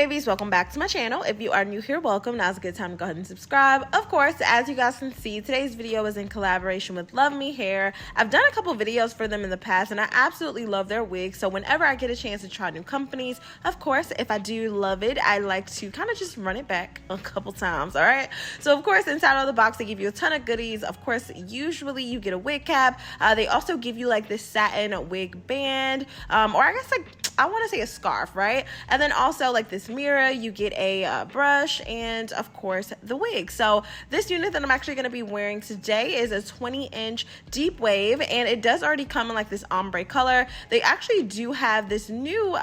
babies, welcome back to my channel. If you are new here, welcome. Now's a good time to go ahead and subscribe. Of course, as you guys can see, today's video is in collaboration with LUVME Hair. I've done a couple videos for them in the past and I absolutely love their wigs. So whenever I get a chance to try new companies, of course, if I do love it, I like to kind of just run it back a couple times, all right? So of course, inside of the box, they give you a ton of goodies. Of course, usually you get a wig cap. They also give you like this satin wig band, or I guess like, I want to say a scarf, right? And then also like this mirror, you get a brush, and of course the wig. So this unit that I'm actually going to be wearing today is a 20-inch deep wave, and it does already come in like this ombre color. They actually do have this new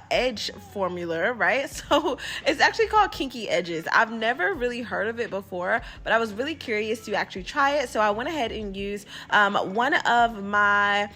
edge formula, right? So it's actually called Kinky Edges. I've never really heard of it before, but I was really curious to actually try it. So I went ahead and used one of my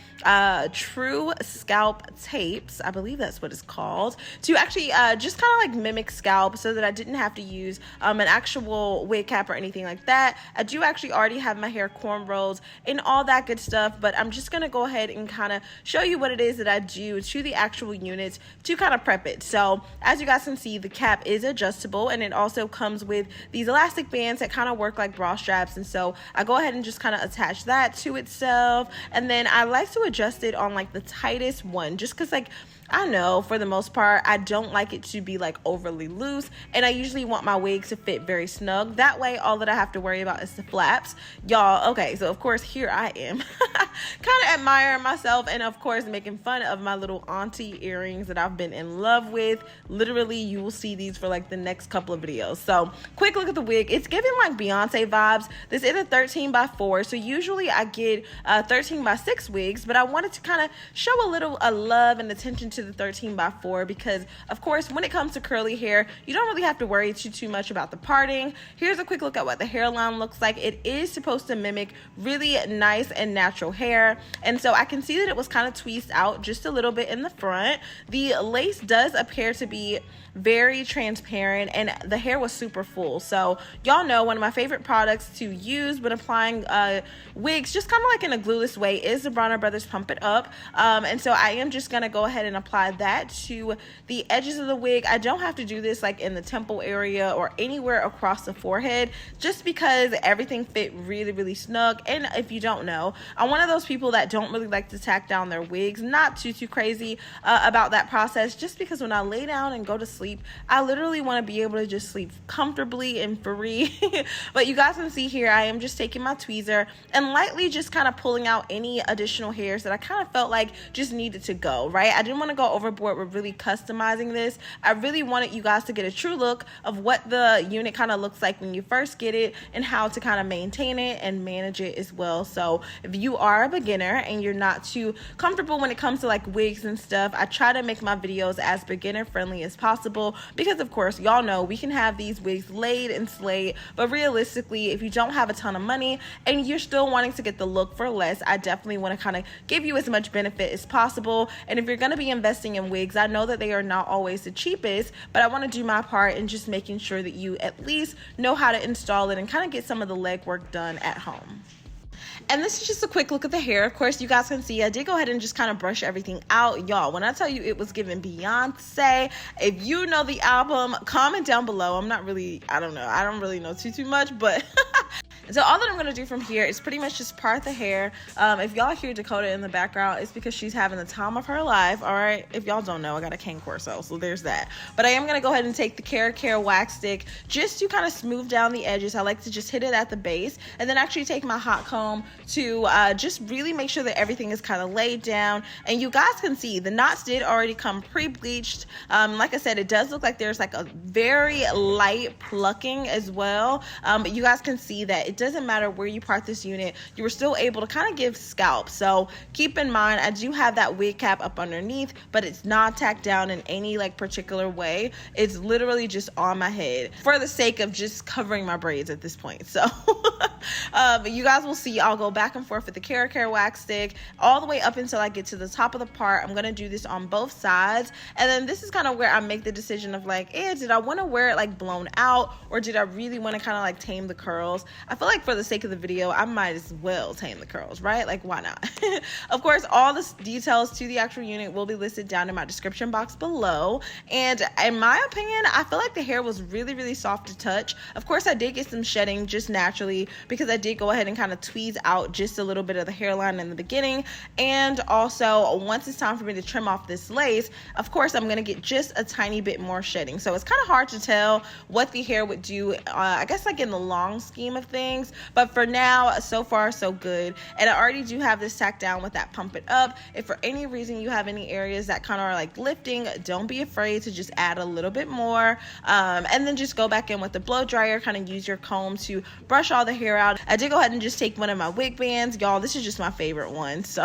True Scalp tapes, I believe that's what it's called, to actually just kind of like mimic scalp so that I didn't have to use an actual wig cap or anything like that. I do actually already have my hair cornrows and all that good stuff, but I'm just gonna go ahead and kind of show you what it is that I do to the actual units to kind of prep it. So as you guys can see, the cap is adjustable, and it also comes with these elastic bands that kind of work like bra straps, and so I go ahead and just kind of attach that to itself, and then I like to adjust it on like the tightest one, just because like I know for the most part I don't like it to be like overly loose, and I usually want my wig to fit very snug. That way all that I have to worry about is the flaps, y'all. Okay, so of course here I am kind of admiring myself, and of course making fun of my little auntie earrings that I've been in love with. Literally, you will see these for like the next couple of videos. So quick look at the wig. It's giving like Beyonce vibes. This is a 13x4, so usually I get 13x6 wigs, but I wanted to kind of show a little love and attention to the 13x4 because of course when it comes to curly hair, you don't really have to worry too much about the parting. Here's a quick look at what the hairline looks like. It is supposed to mimic really nice and natural hair, and so I can see that it was kind of tweezed out just a little bit in the front. The lace does appear to be very transparent, and the hair was super full. So y'all know one of my favorite products to use when applying wigs, just kind of like in a glueless way, is the Bronner Brothers Pump It Up, and so I am just gonna go ahead and apply that to the edges of the wig. I don't have to do this like in the temple area or anywhere across the forehead, just because everything fit really snug. And if you don't know, I'm one of those people that don't really like to tack down their wigs. Not too crazy about that process, just because when I lay down and go to sleep, I literally want to be able to just sleep comfortably and free. But you guys can see here, I am just taking my tweezer and lightly just kind of pulling out any additional hairs that I kind of felt like just needed to go, right? I didn't want to go overboard with really customizing this. I really wanted you guys to get a true look of what the unit kind of looks like when you first get it, and how to kind of maintain it and manage it as well. So if you are a beginner and you're not too comfortable when it comes to like wigs and stuff, I try to make my videos as beginner friendly as possible, because of course y'all know we can have these wigs laid and slayed, but realistically if you don't have a ton of money and you're still wanting to get the look for less, I definitely want to kind of give you as much benefit as possible. And if you're going to be investing in wigs, I know that they are not always the cheapest, but I want to do my part in just making sure that you at least know how to install it and kind of get some of the legwork done at home. And this is just a quick look at the hair. Of course, you guys can see I did go ahead and just kind of brush everything out. Y'all, when I tell you it was giving Beyonce, if you know the album, comment down below. I don't really know too much, but so all that I'm going to do from here is pretty much just part the hair. If y'all hear Dakota in the background, it's because she's having the time of her life, all right? If y'all don't know, I got a cane corso, so there's that. But I am going to go ahead and take the Care wax stick just to kind of smooth down the edges. I like to just hit it at the base, and then actually take my hot comb to just really make sure that everything is kind of laid down. And you guys can see the knots did already come pre-bleached. Like I said, it does look like there's like a very light plucking as well, but you guys can see that it doesn't matter where you part this unit, you were still able to kind of give scalp. So keep in mind, I do have that wig cap up underneath, but it's not tacked down in any like particular way. It's literally just on my head for the sake of just covering my braids at this point. So You guys will see I'll go back and forth with the Care wax stick all the way up until I get to the top of the part. I'm gonna do this on both sides, and then this is kind of where I make the decision of like, did I want to wear it like blown out, or did I really want to kind of like tame the curls? I feel like for the sake of the video, I might as well tame the curls, right? Like, why not? Of course, all the details to the actual unit will be listed down in my description box below. And in my opinion, I feel like the hair was really, really soft to touch. Of course, I did get some shedding just naturally because I did go ahead and kind of tweeze out just a little bit of the hairline in the beginning. And also, once it's time for me to trim off this lace, of course, I'm going to get just a tiny bit more shedding. So it's kind of hard to tell what the hair would do, I guess, like in the long scheme of things. But for now, so far, so good. And I already do have this tacked down with that pump it up. If for any reason you have any areas that kind of are like lifting, don't be afraid to just add a little bit more. And then just go back in with the blow dryer, kind of use your comb to brush all the hair out. I did go ahead and just take one of my wig bands. Y'all, this is just my favorite one. So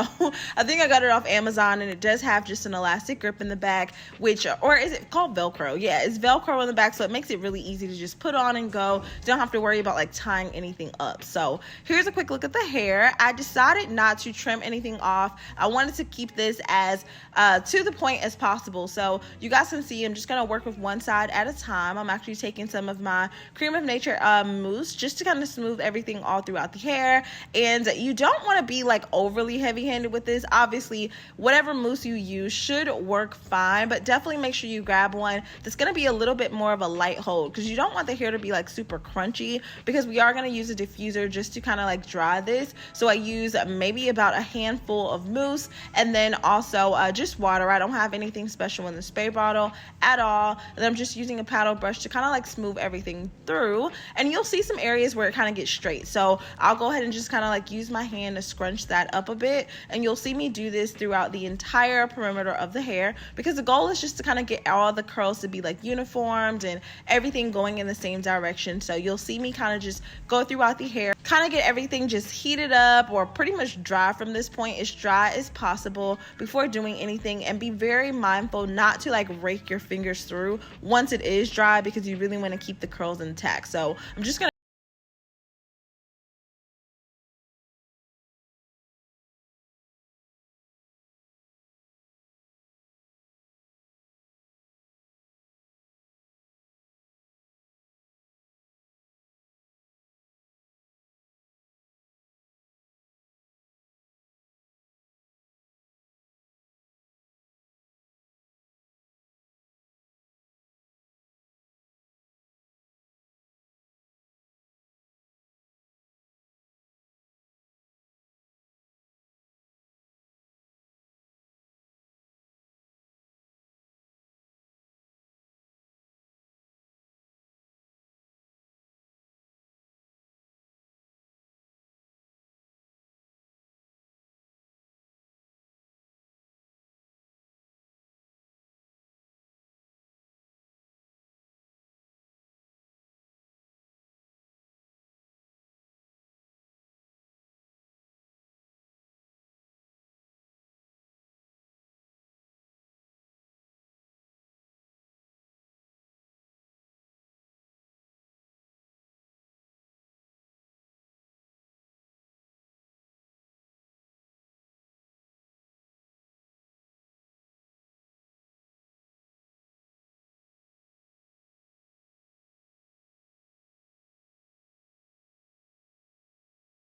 I think I got it off Amazon, and it does have just an elastic grip in the back, which, or is it called Velcro? Yeah, it's Velcro in the back, so it makes it really easy to just put on and go. You don't have to worry about like tying anything up. So here's a quick look at the hair. I decided not to trim anything off. I wanted to keep this as to the point as possible. So you guys can see I'm just gonna work with one side at a time. I'm actually taking some of my Cream of Nature mousse just to kind of smooth everything all throughout the hair. And you don't want to be like overly heavy-handed with this. Obviously, whatever mousse you use should work fine, but definitely make sure you grab one that's going to be a little bit more of a light hold, because you don't want the hair to be like super crunchy, because we are going to use a diffuser just to kind of like dry this. So I use maybe about a handful of mousse, and then also just water. I don't have anything special in the spray bottle at all, and I'm just using a paddle brush to kind of like smooth everything through. And you'll see some areas where it kind of gets straight, so I'll go ahead and just kind of like use my hand to scrunch that up a bit, and you'll see me do this throughout the entire perimeter of the hair, because the goal is just to kind of get all the curls to be like uniformed and everything going in the same direction. So you'll see me kind of just go throughout the hair, kind of get everything just heated up or pretty much dry from this point, as dry as possible before doing anything. And be very mindful not to like rake your fingers through once it is dry, because you really want to keep the curls intact. So I'm just gonna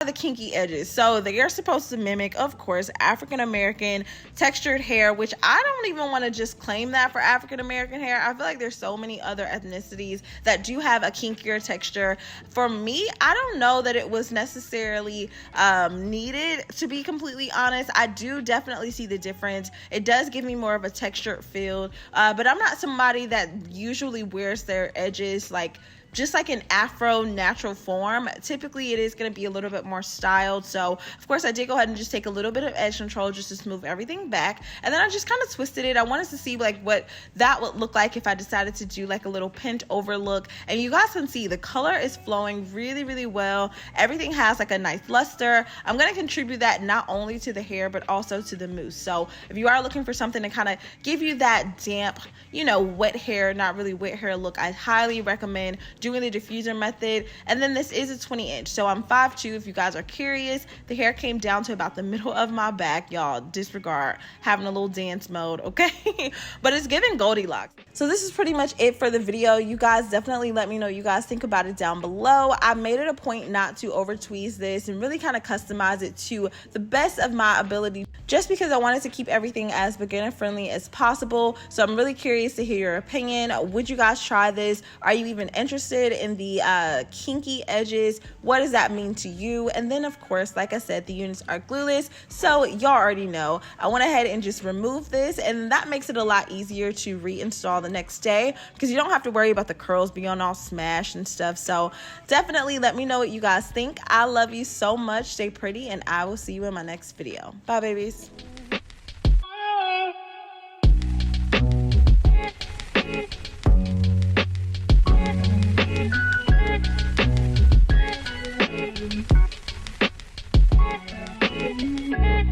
the kinky edges. So they are supposed to mimic, of course, African American textured hair, which I don't even want to just claim that for African American hair. I feel like there's so many other ethnicities that do have a kinkier texture. For me, I don't know that it was necessarily needed, to be completely honest. I do definitely see the difference. It does give me more of a textured feel, but I'm not somebody that usually wears their edges like just like an afro natural form. Typically it is going to be a little bit more styled. So of course I did go ahead and just take a little bit of edge control just to smooth everything back, and then I just kind of twisted it. I wanted to see like what that would look like if I decided to do like a little pent over look. And you guys can see the color is flowing really, really well. Everything has like a nice luster. I'm going to contribute that not only to the hair but also to the mousse. So if you are looking for something to kind of give you that damp, you know, wet hair, not really wet hair look, I highly recommend doing the diffuser method. And then this is a 20-inch, so I'm 5'2" if you guys are curious. The hair came down to about the middle of my back, y'all. Disregard having a little dance mode, okay? But it's giving Goldilocks. So this is pretty much it for the video. You guys definitely let me know what you guys think about it down below. I made it a point not to over tweeze this and really kind of customize it to the best of my ability, just because I wanted to keep everything as beginner friendly as possible. So I'm really curious to hear your opinion. Would you guys try this? Are you even interested in the kinky edges? What does that mean to you? And then of course, like I said, the units are glueless, so y'all already know. I went ahead and just removed this, and that makes it a lot easier to reinstall the next day because you don't have to worry about the curls being all smashed and stuff. So definitely let me know what you guys think. I love you so much. Stay pretty, and I will see you in my next video. Bye, babies.